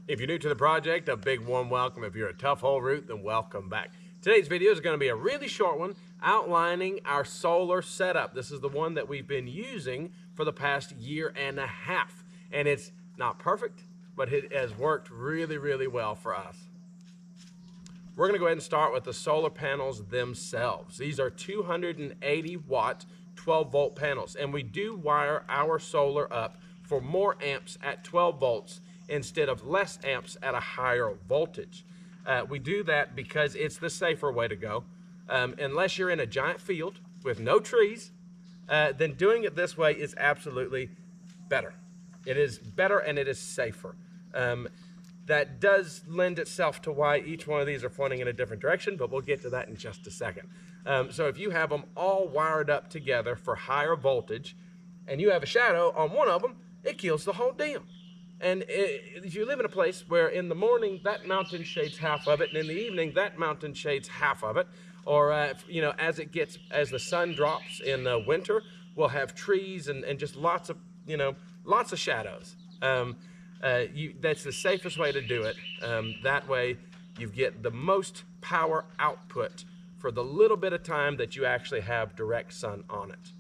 If you're new to the project, a big warm welcome. If you're a tough hole root, then welcome back. Today's video is going to be a really short one outlining our solar setup. This is the one that we've been using for the past year and a half. And it's not perfect, but it has worked really, really well for us. We're going to go ahead and start with the solar panels themselves. These are 280 watt, 12 volt panels. And we do wire our solar up for more amps at 12 volts instead of less amps at a higher voltage. We do that because it's the safer way to go. Unless you're in a giant field with no trees, then doing it this way is absolutely better. It is better and it is safer. That does lend itself to why each one of these are pointing in a different direction, but we'll get to that in just a second. So if you have them all wired up together for higher voltage and you have a shadow on one of them, it kills the whole deal. And if you live in a place where in the morning that mountain shades half of it, and in the evening that mountain shades half of it, or as the sun drops in winter, we'll have trees and just lots of shadows. That's the safest way to do it. That way you get the most power output for the little bit of time that you actually have direct sun on it.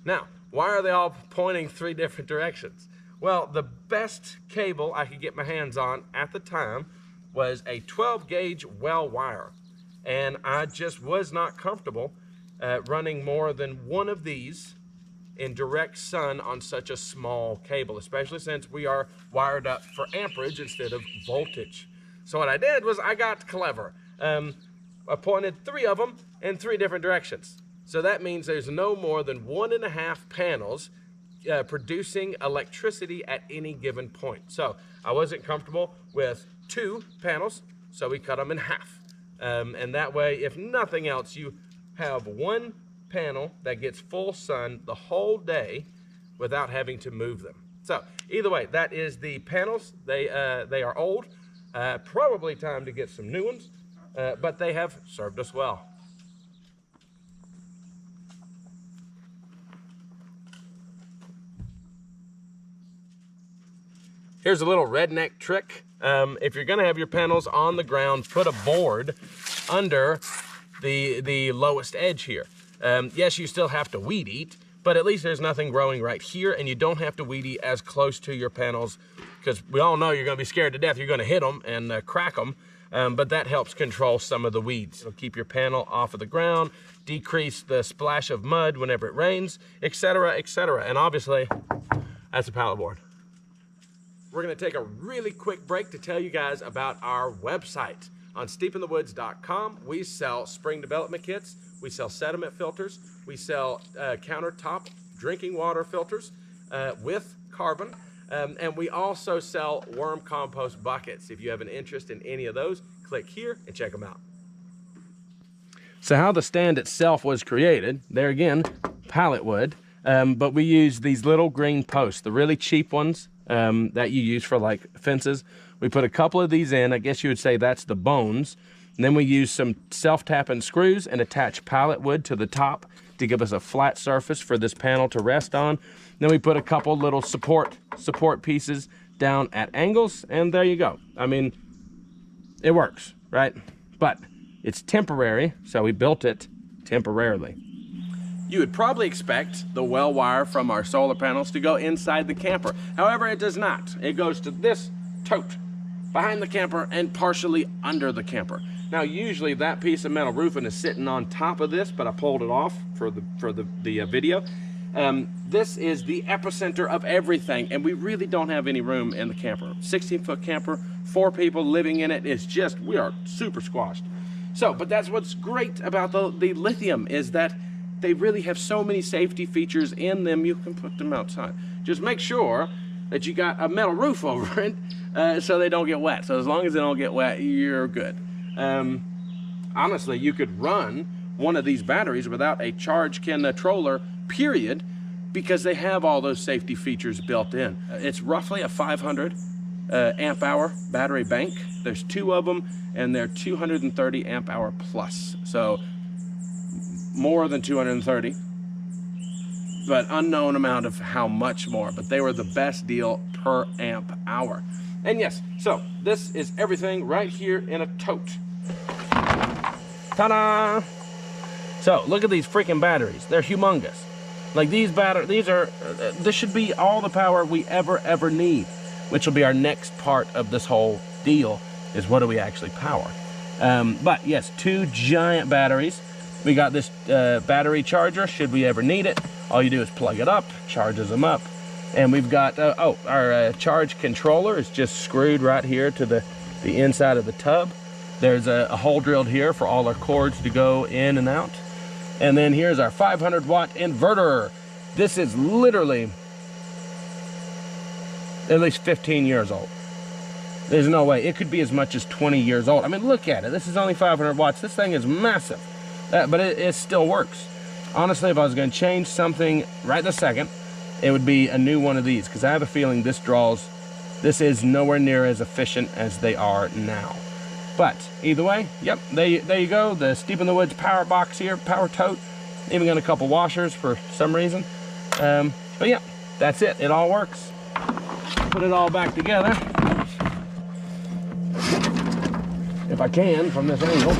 Now, why are they all pointing three different directions? Well, the best cable I could get my hands on at the time was a 12 gauge well wire. And I just was not comfortable running more than one of these in direct sun on such a small cable, especially since we are wired up for amperage instead of voltage. So what I did was I got clever. I pointed three of them in three different directions. So that means there's no more than 1.5 panels producing electricity at any given point. So I wasn't comfortable with 2 panels, so we cut them in half. And that way, if nothing else, you have one panel that gets full sun the whole day without having to move them. So either way, that is the panels. They are old, probably time to get some new ones, but they have served us well. Here's a little redneck trick. If you're gonna have your panels on the ground, put a board under the lowest edge here. Yes, you still have to weed eat, but at least there's nothing growing right here, and you don't have to weed eat as close to your panels, because we all know you're gonna be scared to death. You're gonna hit them and crack them, but that helps control some of the weeds. It'll keep your panel off of the ground, decrease the splash of mud whenever it rains, etc., etc. And obviously, that's a pallet board. We're gonna take a really quick break to tell you guys about our website. On steepinthewoods.com, we sell spring development kits, we sell sediment filters, we sell countertop drinking water filters with carbon, and we also sell worm compost buckets. If you have an interest in any of those, click here and check them out. So how the stand itself was created, there again, pallet wood, but we use these little green posts, the really cheap ones, that you use for like fences. We put a couple of these in. I guess you would say that's the bones. And then we use some self-tapping screws and attach pallet wood to the top to give us a flat surface for this panel to rest on. Then we put a couple little support pieces down at angles, and there you go. I mean, it works, right? But it's temporary, so we built it temporarily. You would probably expect the well wire from our solar panels to go inside the camper. However, it does not. It goes to this tote behind the camper and partially under the camper. Now, usually that piece of metal roofing is sitting on top of this, but I pulled it off for the video. This is the epicenter of everything, and we really don't have any room in the camper. 16-foot camper, 4 people living in it. It's just, we are super squashed. So, but that's what's great about the lithium, is that they really have so many safety features in them, you can put them outside. Just make sure that you got a metal roof over it so they don't get wet. So as long as they don't get wet, you're good. Honestly, you could run one of these batteries without a charge controller, period, because they have all those safety features built in. It's roughly a 500 amp hour battery bank. There's 2 of them, and they're 230 amp hour plus. So more than 230, but unknown amount of how much more, but they were the best deal per amp hour. And yes, so this is everything right here in a tote. Ta-da! So look at these freaking batteries. They're humongous. Like these this should be all the power we ever need, which will be our next part of this whole deal, is what do we actually power. But yes, 2 giant batteries. We got this battery charger, should we ever need it. All you do is plug it up, charges them up. And we've got, our charge controller is just screwed right here to the inside of the tub. There's a hole drilled here for all our cords to go in and out. And then here's our 500 watt inverter. This is literally at least 15 years old. There's no way. It could be as much as 20 years old. I mean, look at it. This is only 500 watts. This thing is massive. But it still works. Honestly, if I was going to change something right this second, it would be a new one of these, because I have a feeling this is nowhere near as efficient as they are now. But either way, yep, there you go. The Steep in the Woods power box here, power tote. Even got a couple washers for some reason. But yeah, that's it. It all works. Put it all back together, if I can, from this angle.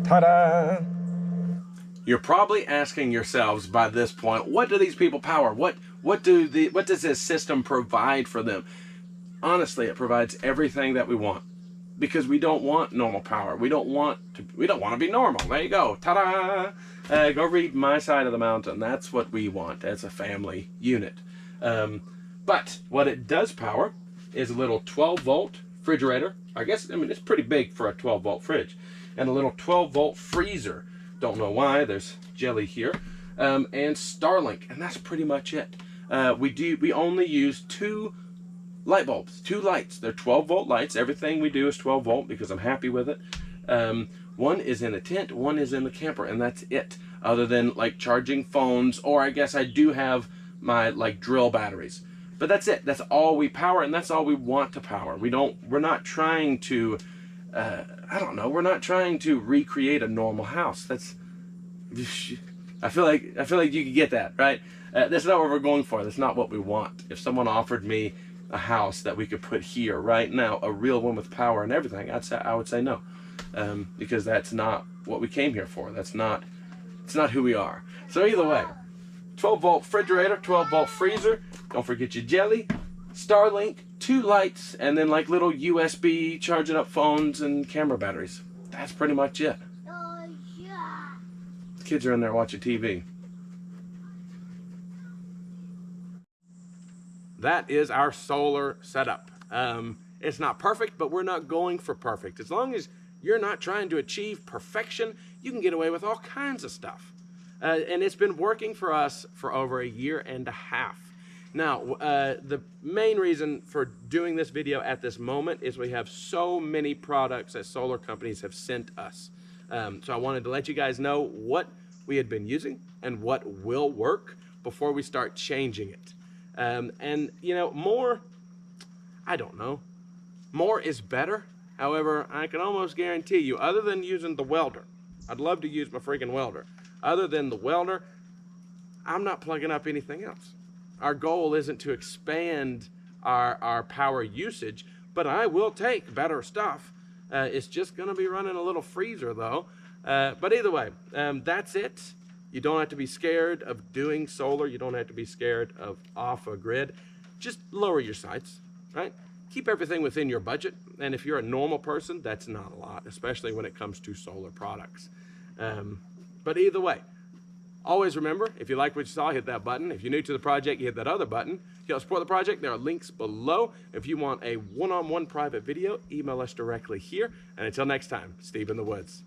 Ta-da! You're probably asking yourselves by this point, what do these people power? What does this system provide for them? Honestly, it provides everything that we want, because we don't want normal power. We don't want to be normal. There you go. Ta-da! Go read My Side of the Mountain. That's what we want as a family unit. But what it does power is a little 12-volt refrigerator. I mean, it's pretty big for a 12-volt fridge. And a little 12-volt freezer. Don't know why, there's jelly here. And Starlink, and that's pretty much it. We only use 2 light bulbs, 2 lights. They're 12-volt lights. Everything we do is 12-volt because I'm happy with it. One is in the tent, one is in the camper, and that's it. Other than like charging phones, or I guess I do have my like drill batteries. But that's it. That's all we power, and that's all we want to power. We're not trying to I don't know, we're not trying to recreate a normal house. I feel like you can get that, right? That's not what we're going for. That's not what we want. If someone offered me a house that we could put here right now, a real one with power and everything, I would say no, because that's not what we came here for. It's not who we are. So either way, 12-volt refrigerator, 12-volt freezer. Don't forget your jelly, Starlink, 2 lights, and then like little USB charging up phones and camera batteries. That's pretty much it. Yeah. The kids are in there watching TV. That is our solar setup. It's not perfect, but we're not going for perfect. As long as you're not trying to achieve perfection, you can get away with all kinds of stuff. And it's been working for us for over a year and a half. Now, the main reason for doing this video at this moment is we have so many products that solar companies have sent us. So I wanted to let you guys know what we had been using and what will work before we start changing it. And, you know, I don't know. More is better. However, I can almost guarantee you, other than using the welder, I'd love to use my freaking welder. Other than the welder, I'm not plugging up anything else. Our goal isn't to expand our power usage, but I will take better stuff. It's just going to be running a little freezer, though. But either way, that's it. You don't have to be scared of doing solar. You don't have to be scared of off a grid. Just lower your sights, right? Keep everything within your budget. And if you're a normal person, that's not a lot, especially when it comes to solar products. But either way, always remember, if you like what you saw, hit that button. If you're new to the project, you hit that other button. If you want to support the project, there are links below. If you want a one-on-one private video, email us directly here. And until next time, Steve in the Woods.